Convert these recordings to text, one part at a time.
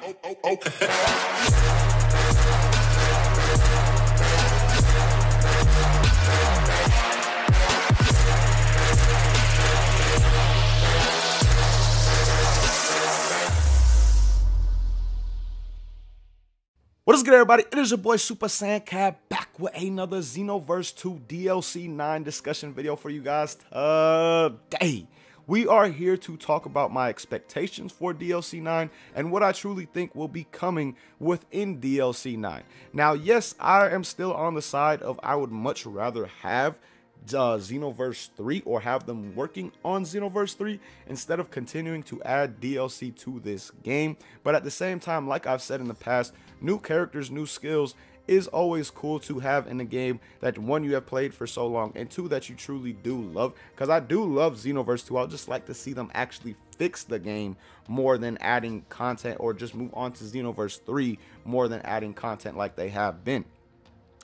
What is good, everybody? It is your boy Super Saiyan Cat back with another Xenoverse 2 DLC 9 discussion video for you guys today. We are here to talk about my expectations for DLC 9 and what I truly think will be coming within DLC 9. Now, yes, I am still on the side of I would much rather have Xenoverse 3 or have them working on Xenoverse 3 instead of continuing to add DLC to this game. But at the same time, like I've said in the past, new characters, new skills is always cool to have in a game that, one, you have played for so long, and two, that you truly do love. Because I do love Xenoverse 2. I'll just like to see them actually fix the game more than adding content, or just move on to Xenoverse 3 more than adding content like they have been.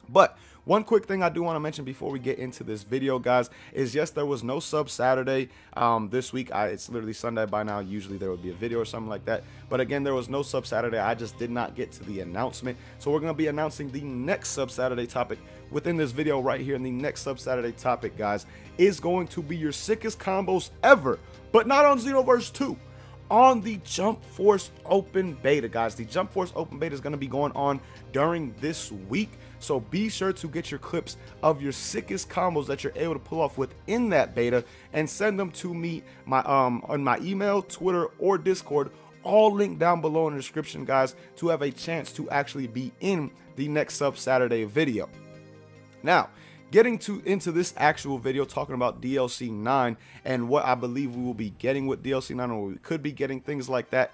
But one quick thing I do want to mention before we get into this video, guys, is yes, there was no sub Saturday this week. It's literally Sunday by now. Usually there would be a video or something like that. But again, there was no sub Saturday. I just did not get to the announcement. So we're going to be announcing the next sub Saturday topic within this video right here. And the next sub Saturday topic, guys, is going to be your sickest combos ever, but not on Xenoverse 2. On the Jump Force Open Beta, guys. The Jump Force Open Beta is going to be going on during this week, so be sure to get your clips of your sickest combos that you're able to pull off within that beta and send them to me on my email, Twitter, or Discord, all linked down below in the description, guys, to have a chance to actually be in the next Sub Saturday video. Now, getting into this actual video, talking about DLC 9 and what I believe we will be getting with DLC 9, or we could be getting things like that.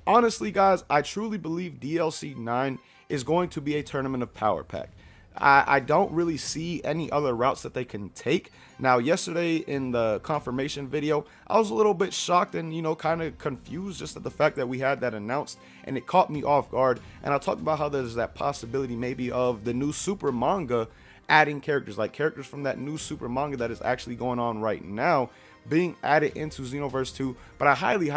Honestly, guys, I truly believe DLC 9 is going to be a Tournament of Power pack. I don't really see any other routes that they can take. Now, yesterday in the confirmation video, I was a little bit shocked and, you know, kind of confused just at the fact that we had that announced, and it caught me off guard. And I talked about how there's that possibility maybe of the new Super manga adding characters, like characters from that new Super manga that is actually going on right now, being added into Xenoverse 2, but I highly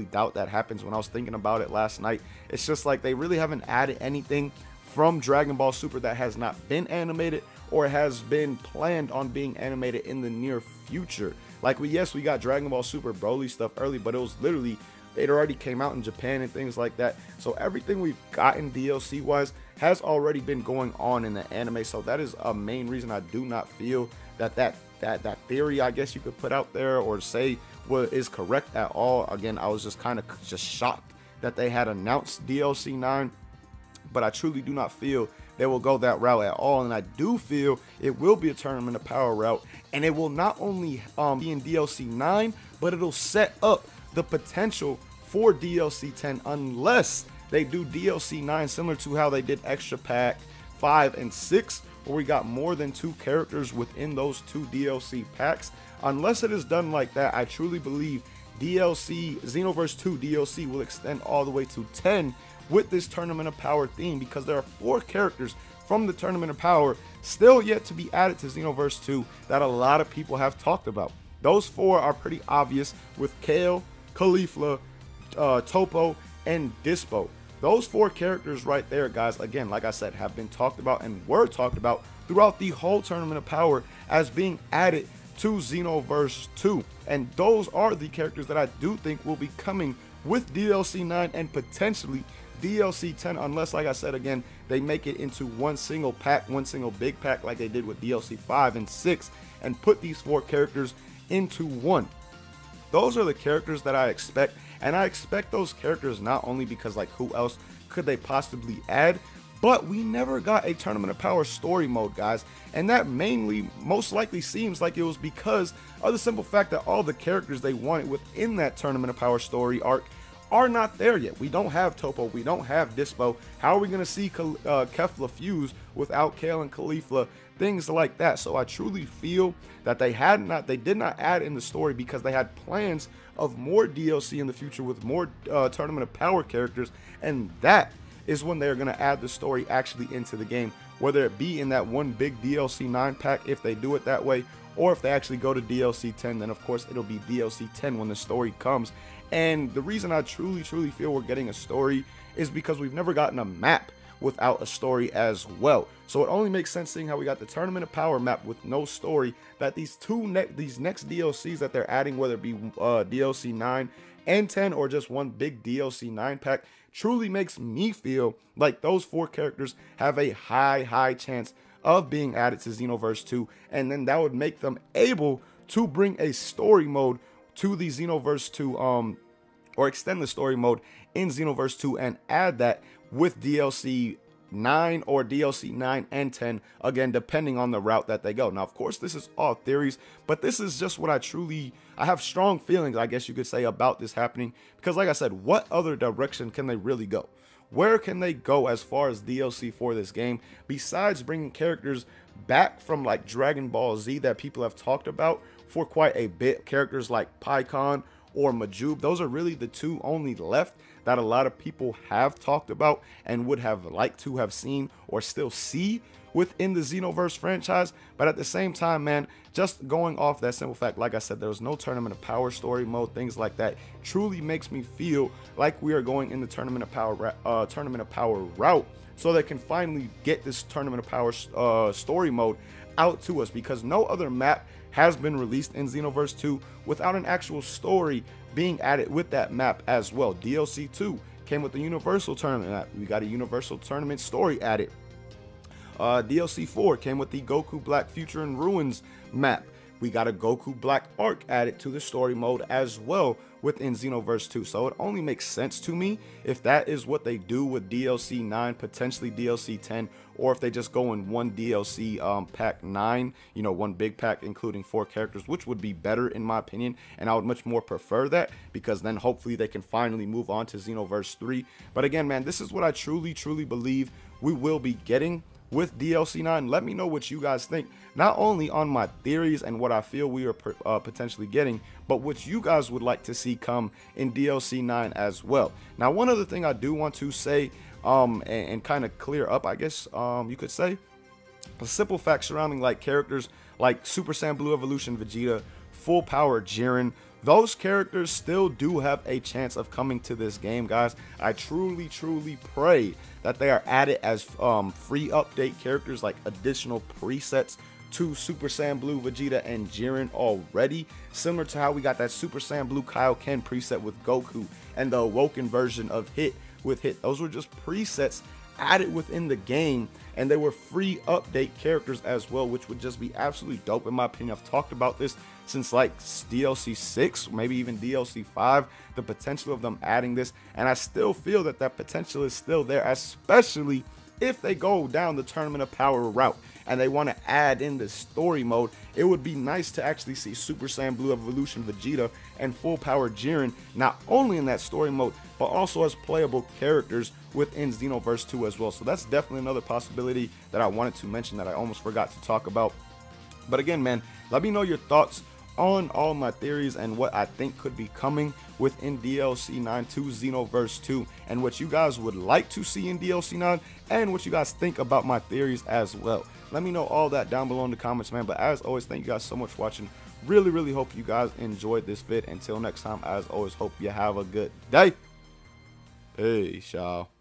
doubt that happens. When I was thinking about it last night, it's just like they really haven't added anything from Dragon Ball Super that has not been animated or has been planned on being animated in the near future. Like, we got Dragon Ball Super Broly stuff early, but it was literally, it already came out in Japan and things like that. So everything we've gotten DLC wise has already been going on in the anime. So that is a main reason I do not feel that that theory, I guess you could put out there or say is correct at all. Again, I was just kind of shocked that they had announced DLC 9, but I truly do not feel they will go that route at all. And I do feel it will be a Tournament of Power route, and it will not only be in DLC 9, but it'll set up the potential for DLC 10 unless they do DLC 9 similar to how they did Extra Pack 5 and 6, where we got more than 2 characters within those 2 DLC packs. Unless it is done like that, I truly believe Xenoverse 2 DLC will extend all the way to 10 with this Tournament of Power theme, because there are 4 characters from the Tournament of Power still yet to be added to Xenoverse 2 that a lot of people have talked about. Those 4 are pretty obvious, with Kale, Caulifla, Topo, and Dispo. Those 4 characters right there, guys, again, like I said, have been talked about and were talked about throughout the whole Tournament of Power as being added to Xenoverse 2. And those are the characters that I do think will be coming with DLC 9 and potentially DLC 10, unless, like I said again, they make it into one single pack, one single big pack like they did with DLC 5 and 6, and put these 4 characters into one. Those are the characters that I expect. And I expect those characters not only because, like, who else could they possibly add, but we never got a Tournament of Power story mode, guys. And that most likely seems like it was because of the simple fact that all the characters they wanted within that Tournament of Power story arc are not there yet. We don't have Topo, we don't have Dispo. How are we going to see Kefla fuse without Kale and Caulifla? Things like that. So I truly feel that they did not add in the story because they had plans of more DLC in the future with more Tournament of Power characters, and that is when they're going to add the story actually into the game, whether it be in that one big DLC 9 pack if they do it that way, or if they actually go to DLC 10, then of course it'll be DLC 10 when the story comes. And the reason I truly feel we're getting a story is because we've never gotten a map without a story as well. So it only makes sense, seeing how we got the Tournament of Power map with no story, that these next DLCs that they're adding, whether it be DLC 9 and 10 or just one big DLC 9 pack, truly makes me feel like those 4 characters have a high chance of being added to Xenoverse 2, and then that would make them able to bring a story mode to the Xenoverse 2, or extend the story mode in Xenoverse 2 and add that with DLC 9 or DLC 9 and 10, again, depending on the route that they go. Now, of course, this is all theories, but this is just what I have strong feelings, I guess you could say, about this happening, because like I said, what other direction can they really go? Where can they go as far as DLC for this game, besides bringing characters back from like Dragon Ball Z that people have talked about for quite a bit? Characters like Pikkon or Majub, those are really the 2 only left that a lot of people have talked about and would have liked to have seen or still see within the Xenoverse franchise. But at the same time, man, just going off that simple fact, like I said, there was no Tournament of Power story mode, things like that, truly makes me feel like we are going in the Tournament of Power route, so they can finally get this Tournament of Power story mode out to us, because no other map has been released in Xenoverse 2 without an actual story being added with that map as well. DLC 2 came with the Universal Tournament map. We got a Universal Tournament story added. DLC 4 came with the Goku Black Future and Ruins map. We got a Goku Black arc added to the story mode as well within Xenoverse 2. So it only makes sense to me if that is what they do with DLC 9, potentially DLC 10, or if they just go in one DLC pack 9, you know, one big pack including 4 characters, which would be better in my opinion, and I would much more prefer that, because then hopefully they can finally move on to Xenoverse 3. But again, man, this is what I truly believe we will be getting with DLC 9. Let me know what you guys think, not only on my theories and what I feel we are potentially getting, but what you guys would like to see come in DLC 9 as well. Now, one other thing I do want to say and kind of clear up, I guess you could say, a simple fact surrounding like characters like Super Saiyan Blue Evolution Vegeta, Full Power Jiren. Those characters still do have a chance of coming to this game, guys. I truly pray that they are added as free update characters, like additional presets to Super Saiyan Blue Vegeta and Jiren already, similar to how we got that Super Saiyan Blue Kaioken preset with Goku and the awoken version of Hit with Hit. Those were just presets added within the game, and they were free update characters as well, which would just be absolutely dope in my opinion. I've talked about this since like DLC 6, maybe even DLC 5, the potential of them adding this, and I still feel that that potential is still there, especially if they go down the Tournament of Power route and they want to add in the story mode. It would be nice to actually see Super Saiyan Blue Evolution Vegeta and Full Power Jiren not only in that story mode, but also as playable characters within Xenoverse 2 as well. So that's definitely another possibility that I wanted to mention that I almost forgot to talk about. But again, man, let me know your thoughts on all my theories and what I think could be coming within DLC 9 to Xenoverse 2, and what you guys would like to see in DLC 9, and what you guys think about my theories as well. Let me know all that down below in the comments, man. But as always, thank you guys so much for watching. Really hope you guys enjoyed this vid. Until next time, as always, hope you have a good day. Peace, y'all.